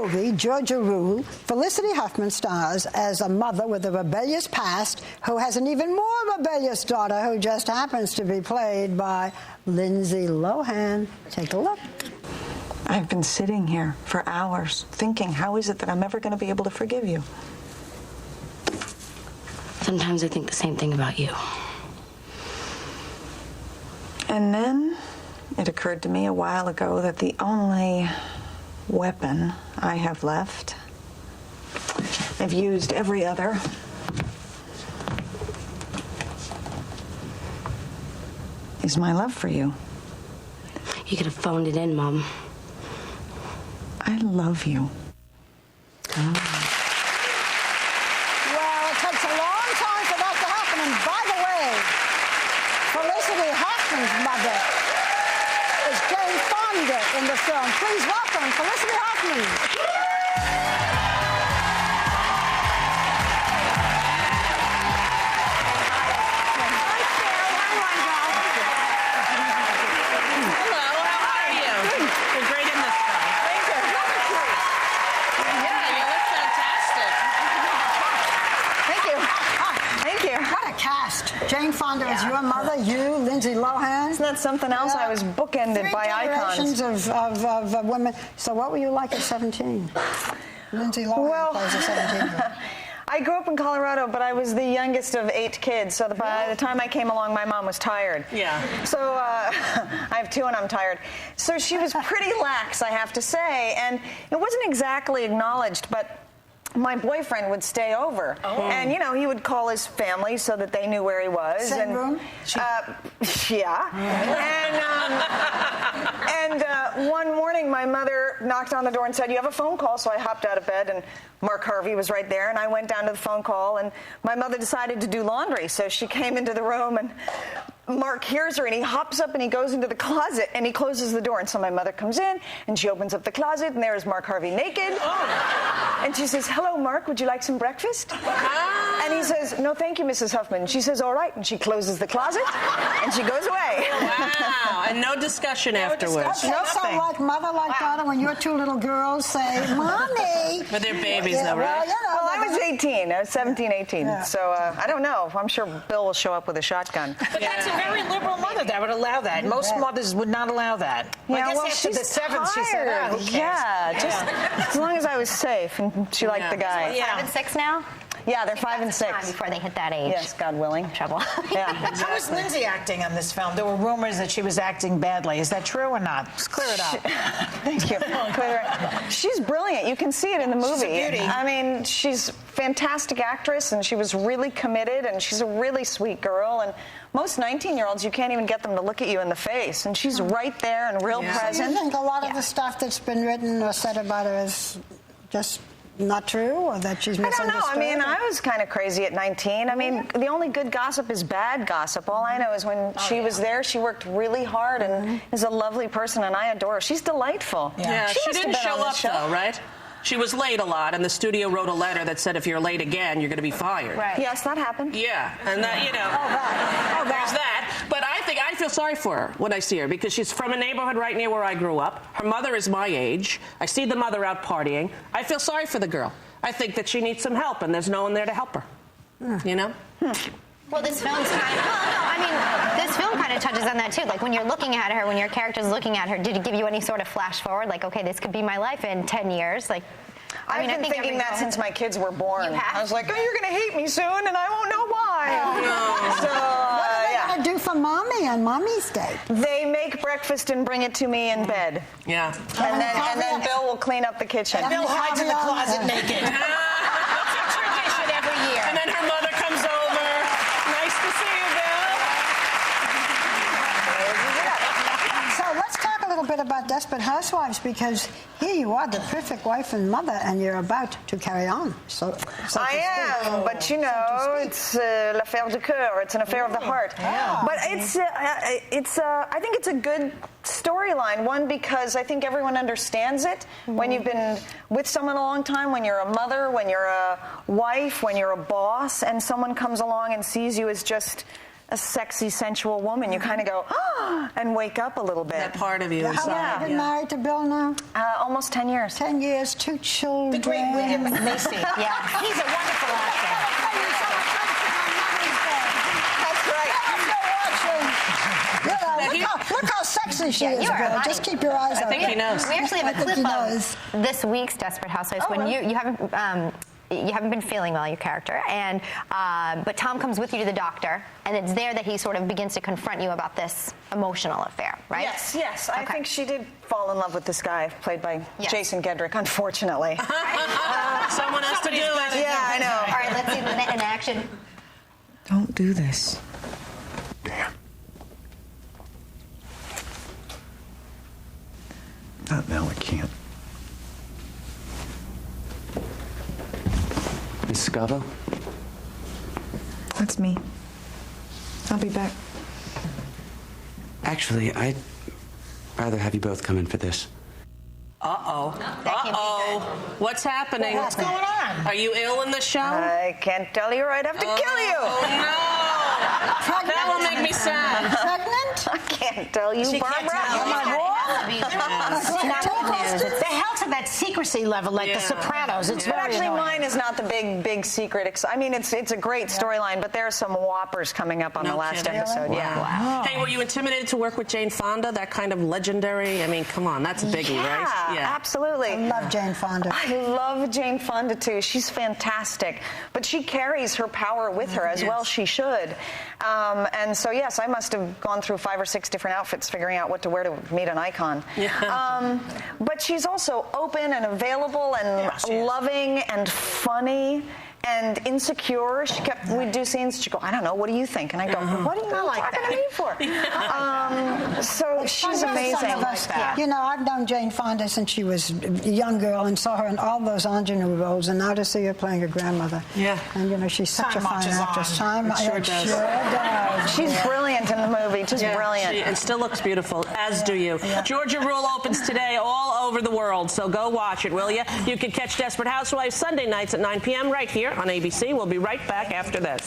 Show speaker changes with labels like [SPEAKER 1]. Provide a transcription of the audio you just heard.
[SPEAKER 1] movie, Georgia Rule, Felicity Huffman stars as a mother with a rebellious past who has an even more rebellious daughter who just happens to be played by Lindsay Lohan. Take a look.
[SPEAKER 2] I've been sitting here for hours thinking, how is it that I'm ever going to be able to forgive you?
[SPEAKER 3] Sometimes I think the same thing about you.
[SPEAKER 2] And then it occurred to me a while ago that the only weapon I have left, I've used every other, is my love for you.
[SPEAKER 3] You could have phoned it in, Mom.
[SPEAKER 2] I love you.
[SPEAKER 1] Well, it takes a long time for that to happen. And by the way, Felicity Huffman's mother is Jane Fonda in the film. Please welcome Felicity Huffman. Jane Fonda is your mother, you, Lindsay Lohan.
[SPEAKER 2] Isn't that something else? I was bookended by icons.
[SPEAKER 1] Of women. So what were you like at 17? Lindsay Lohan plays a 17-year-old.
[SPEAKER 2] I grew up in Colorado, but I was the youngest of 8 kids, so by the time I came along, my mom was tired.
[SPEAKER 4] Yeah.
[SPEAKER 2] So I have 2 and I'm tired. So she was pretty lax, I have to say, and it wasn't exactly acknowledged, but my boyfriend would stay over, and he would call his family so that they knew where he was.
[SPEAKER 1] Same room?
[SPEAKER 2] Yeah. And one morning, my mother knocked on the door and said, "You have a phone call." So I hopped out of bed, and Mark Harvey was right there, and I went down to the phone call, and my mother decided to do laundry, so she came into the room, and Mark hears her, and he hops up and he goes into the closet and he closes the door. And so my mother comes in and she opens up the closet, and there's Mark Harvey naked. And she says, "Hello, Mark, would you like some breakfast?" And he says, "No, thank you, Mrs. Huffman." She says, "All right." And she closes the closet and she goes away.
[SPEAKER 4] Wow. And no discussion afterwards.
[SPEAKER 1] No, so like mother, like daughter, when your 2 little girls say, "Mommy."
[SPEAKER 4] But they're babies, though, right?
[SPEAKER 2] Well, I was 18. I was 17, 18. Yeah. So I don't know. I'm sure Bill will show up with a shotgun.
[SPEAKER 5] But that's a very liberal mother that would allow that. Most mothers would not allow that.
[SPEAKER 2] Yeah,
[SPEAKER 5] I guess after the 7th, she said, "Oh, who cares?"
[SPEAKER 2] Yeah, just as long as I was safe and she liked the guy.
[SPEAKER 6] Yeah. 5 and 6 now?
[SPEAKER 2] Yeah, they're 5 and 6.
[SPEAKER 6] Before they hit that age.
[SPEAKER 2] Yes, God willing.
[SPEAKER 6] Trouble.
[SPEAKER 2] Yeah.
[SPEAKER 5] Exactly. How was Lindsay acting on this film? There were rumors that she was acting badly. Is that true or not? Just clear it up.
[SPEAKER 2] Thank you. She's brilliant. You can see it in the movie.
[SPEAKER 5] She's a beauty.
[SPEAKER 2] I mean, she's a fantastic actress, and she was really committed, and she's a really sweet girl. And most 19-year-olds, you can't even get them to look at you in the face, and she's right there and real present.
[SPEAKER 1] Do you think a lot of the stuff that's been written or said about her is just not true, or that she's misunderstood?
[SPEAKER 2] I don't know. I mean, I was kind of crazy at 19. I mean, the only good gossip is bad gossip. All I know is when she was there, she worked really hard and is a lovely person, and I adore her. She's delightful.
[SPEAKER 4] Yeah, she didn't show up, though, right? She was late a lot, and the studio wrote a letter that said if you're late again, you're going to be fired.
[SPEAKER 6] Right.
[SPEAKER 2] Yes, that happened.
[SPEAKER 4] Yeah, and that, there's that. But I feel sorry for her when I see her, because she's from a neighborhood right near where I grew up. Her mother is my age. I see the mother out partying. I feel sorry for the girl. I think that she needs some help, and there's no one there to help her.
[SPEAKER 6] Well, this film's this film kind of touches on that too. Like when you're looking at her, when your character's looking at her, did it give you any sort of flash forward? Like, okay, this could be my life in 10 years. Like,
[SPEAKER 2] I've been thinking that since my kids were born.
[SPEAKER 6] You have?
[SPEAKER 2] I was like, "Oh, you're going to hate me soon, and I won't know why." So,
[SPEAKER 1] what are they going to do for Mommy on Mommy's Day?
[SPEAKER 2] They make breakfast and bring it to me in bed.
[SPEAKER 4] Yeah.
[SPEAKER 2] And then Bill will clean up the kitchen.
[SPEAKER 5] Bill hides in the closet naked. That's a tradition every year.
[SPEAKER 4] And then her mother comes over. Nice to see you, Bill.
[SPEAKER 1] So let's talk a little bit about Desperate Housewives, because here you are, the perfect wife and mother, and you're about to carry on. So
[SPEAKER 2] I am, but it's l'affaire du cœur. It's an affair of the heart.
[SPEAKER 1] Yeah.
[SPEAKER 2] But I think it's a good storyline. One, because I think everyone understands it. When you've been with someone a long time, when you're a mother, when you're a wife, when you're a boss, and someone comes along and sees you as just a sexy, sensual woman. You kind of go, oh, and wake up a little bit.
[SPEAKER 4] That part of you.
[SPEAKER 1] How long have you been married to Bill now?
[SPEAKER 2] Almost 10 years.
[SPEAKER 1] 10 years, 2 children.
[SPEAKER 5] The great William Macy.
[SPEAKER 6] Yeah.
[SPEAKER 5] He's a wonderful actor.
[SPEAKER 2] That's right.
[SPEAKER 1] Look how sexy she is,
[SPEAKER 6] you are
[SPEAKER 1] Bill.
[SPEAKER 6] hot.
[SPEAKER 1] Just keep your eyes open.
[SPEAKER 4] I think he knows.
[SPEAKER 6] We actually have a
[SPEAKER 1] I think
[SPEAKER 6] clip
[SPEAKER 1] he
[SPEAKER 6] of
[SPEAKER 1] knows.
[SPEAKER 6] this week's Desperate Housewives when you haven't been feeling well, your character, and but Tom comes with you to the doctor, and it's there that he sort of begins to confront you about this emotional affair, right?
[SPEAKER 2] Yes. I think she did fall in love with this guy, played by Jason Gedrick, unfortunately.
[SPEAKER 4] Someone has to do it.
[SPEAKER 2] Yeah, I know.
[SPEAKER 6] All right, let's see the in action.
[SPEAKER 7] Don't do this.
[SPEAKER 8] Damn. Not now, I can't.
[SPEAKER 9] Miss Scavo?
[SPEAKER 7] That's me. I'll be back.
[SPEAKER 9] Actually, I'd rather have you both come in for this.
[SPEAKER 4] Uh-oh.
[SPEAKER 6] That can't be
[SPEAKER 4] Uh-oh. What's happening?
[SPEAKER 5] What's going on?
[SPEAKER 4] Are you ill in the show?
[SPEAKER 2] I can't tell you, or I'd have to kill you.
[SPEAKER 4] Oh, no. That will make me sad.
[SPEAKER 1] Pregnant?
[SPEAKER 2] I can't tell you,
[SPEAKER 5] She
[SPEAKER 2] Barbara.
[SPEAKER 5] can't tell.
[SPEAKER 2] Am I wrong?
[SPEAKER 5] The hell to that secrecy level, like The Sopranos. It's
[SPEAKER 2] But
[SPEAKER 5] very
[SPEAKER 2] actually,
[SPEAKER 5] annoying.
[SPEAKER 2] mine is not the big secret. I mean, it's a great storyline, but there are some whoppers coming up on the last
[SPEAKER 4] kidding.
[SPEAKER 2] episode. Yeah.
[SPEAKER 4] Wow. Hey, were you intimidated to work with Jane Fonda? That kind of legendary. I mean, come on, that's a biggie, right?
[SPEAKER 2] Yeah, absolutely.
[SPEAKER 1] I love Jane Fonda.
[SPEAKER 2] I love Jane Fonda too. She's fantastic, but she carries her power with her as well. She should. And so yes, I must have gone through 5 or 6 different outfits figuring out what to wear to meet an icon.
[SPEAKER 4] Yeah.
[SPEAKER 2] But she's also open and available and loving and funny and insecure. We'd do scenes, she'd go, I don't know, what do you think? And I go, what are you talking to me for? So she's amazing.
[SPEAKER 1] You know, I've known Jane Fonda since she was a young girl and saw her in all those ingenue roles, and now to see her playing her grandmother.
[SPEAKER 4] Yeah.
[SPEAKER 1] And, you know, she's such
[SPEAKER 5] Time
[SPEAKER 1] a fine
[SPEAKER 5] marches
[SPEAKER 1] actress.
[SPEAKER 5] on.
[SPEAKER 1] It
[SPEAKER 4] sure does.
[SPEAKER 1] Sure does.
[SPEAKER 2] She's brilliant in the movie, just brilliant.
[SPEAKER 4] And still looks beautiful, as do you. Georgia Rule opens today all over the world, so go watch it, will you? You can catch Desperate Housewives Sunday nights at 9 p.m. right here on ABC. We'll be right back after this.